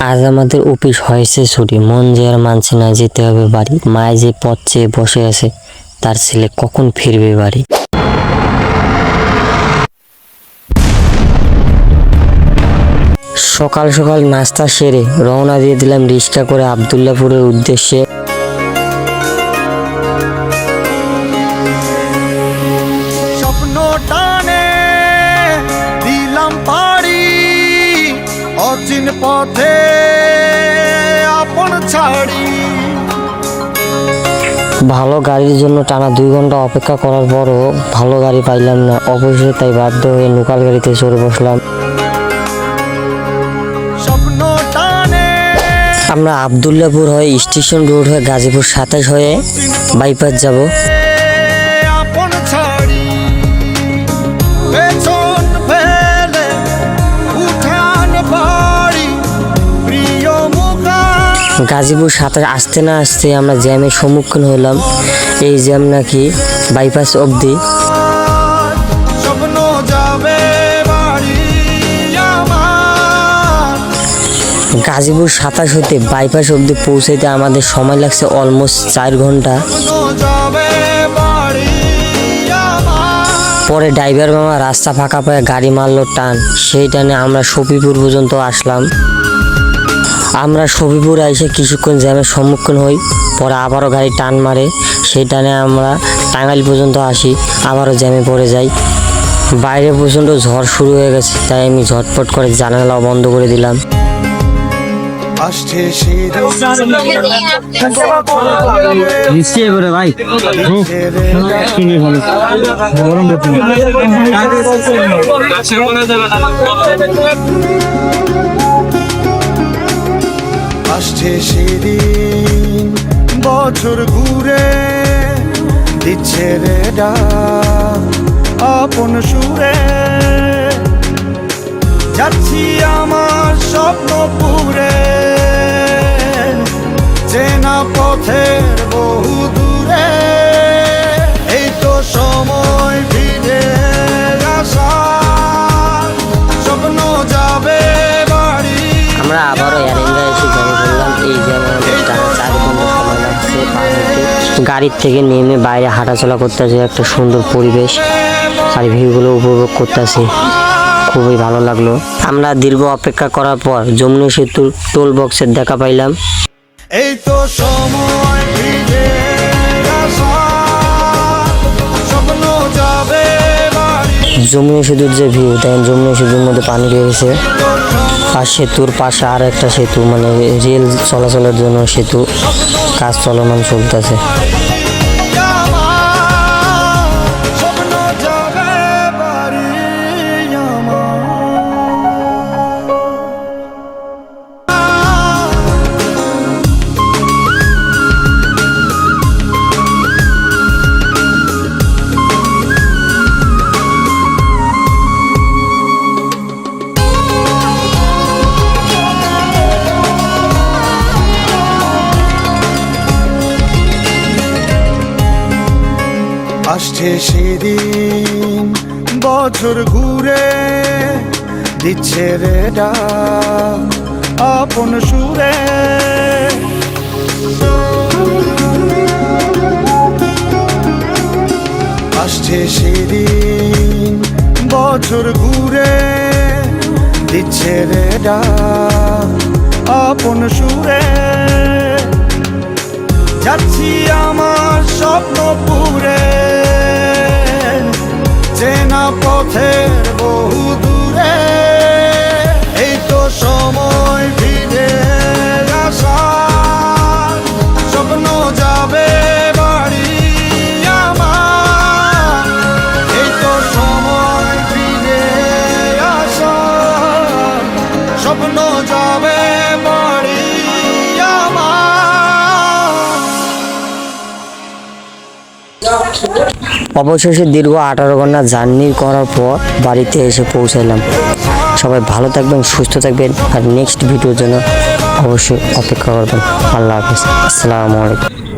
আজ আমাদের অফিস হয়েছে ছুটি, মন যে আর মানছে না, যেতে হবে বাড়ি। মায়ে যে পথ চেয়ে বসে আছে, তার ছেলে কখন ফিরবে বাড়ি। সকাল সকাল নাস্তা সেরে রওনা দিয়ে দিলাম রিক্সা করে আবদুল্লাপুরের উদ্দেশ্যে। স্বপ্ন টানে দিলাম পাড়ি, অচিন পথে আপন ছাড়ি। ভালো গাড়ির জন্য টানা 2 ঘন্টা অপেক্ষা করার পরও ভালো গাড়ি পাইলাম না। অবশেষে তাই বাধ্য হয়ে লোকাল গাড়িতে চড়ে বসলাম। স্বপ্ন টানে আমরা আবদুল্লাপুর হয়ে স্টেশন রোড হয়ে গাজীপুর 27 হয়ে বাইপাস যাব। আপন ছাড়ি পেছন ফেলে উঠান বাড়ি, প্রিয় মুখা। গাজীপুর 27 আসতে না আসতে আমরা জ্যামের সম্মুখীন হলাম। এই জ্যাম নাকি বাইপাস অবধি। স্বপ্ন যাবে বাড়ি আমার। গাজীপুর 27 হতে বাইপাস অবধি পৌঁছাইতে আমাদের সময় লাগছে অলমোস্ট 4 ঘন্টা। যাবে বাড়ি আমার। পরে ড্রাইভার মামা রাস্তা ফাঁকা পায়ে গাড়ি মারলো টান, সেই টানে আমরা সফিপুর পর্যন্ত আসলাম। আমরা সফিপুর এসে কিছুক্ষণ জ্যামের সম্মুখীন হই, পরে আবারও গাড়ি টান মারে, সেই টানে আমরা টাঙ্গাইল পর্যন্ত আসি, আবারও জ্যামে পড়ে যাই। বাইরে প্রচণ্ড ঝড় শুরু হয়ে গেছে, তাই আমি ঝটপট করে জানালাও বন্ধ করে দিলাম। আসছে সিঁড়ি ভাই আসছে সেদিন, বছর ঘুরে দিচ্ছে রে ডাক আপন সুরে। যাচ্ছি আমার স্বপ্ন পুরে, চেনা পথের বহু দূরে। এই তো সময় ফিরে আসার, স্বপ্ন যাবে বাড়ি। আমরা আবারও এয়ারইন্ডিয়া এসে জ্যামে বললাম। এই জ্যামে আমাদের টানা 4 ঘন্টা সময় লাগছে পার হতে। গাড়ির থেকে নেমে বাইরে হাঁটাচলা করতেছে, একটা সুন্দর পরিবেশ আর ভিউগুলো উপভোগ করতেছি, খুবই ভালো লাগলো। আমরা দীর্ঘ অপেক্ষা করার পর যমুনা সেতুর টোল বক্সের দেখা পাইলাম। এই তো সময় ফিরে আসার, স্বপ্ন যাবে বাড়ি। যমুনা সেতুর যে ভিউ, দেখেন যমুনা সেতুর মধ্যে পানি রয়েছে, আর সেতুর পাশে আর একটা সেতু, মানে রেল চলাচলের জন্য সেতু কাজ চলমান চলতেছে। স্বপ্ন যাবে বাড়ি আমার। আসছে সেদিন, বছর ঘুরে দিচ্ছে রে ডাক আপন সুরে। আসছে সেদিন, বছর ঘুরে দিচ্ছে রে ডাক আপন সুরে। যাচ্ছি আমার স্বপ্ন পুরে, চেনা পথের বহু দূরে। এই তো সময় ফিরে আসার, স্বপ্ন যাবে বাড়ি আমার। এই তো সময় ফিরে আসার, স্বপ্ন যাবে বাড়ি আমার। অবশেষে দীর্ঘ 18 ঘন্টা জার্নি করার পর বাড়িতে এসে পৌঁছালাম। সবাই ভালো থাকবেন, সুস্থ থাকবেন, আর নেক্সট ভিডিওর জন্য অবশ্যই অপেক্ষা করবেন। আল্লাহ হাফেজ, আসসালামু আলাইকুম।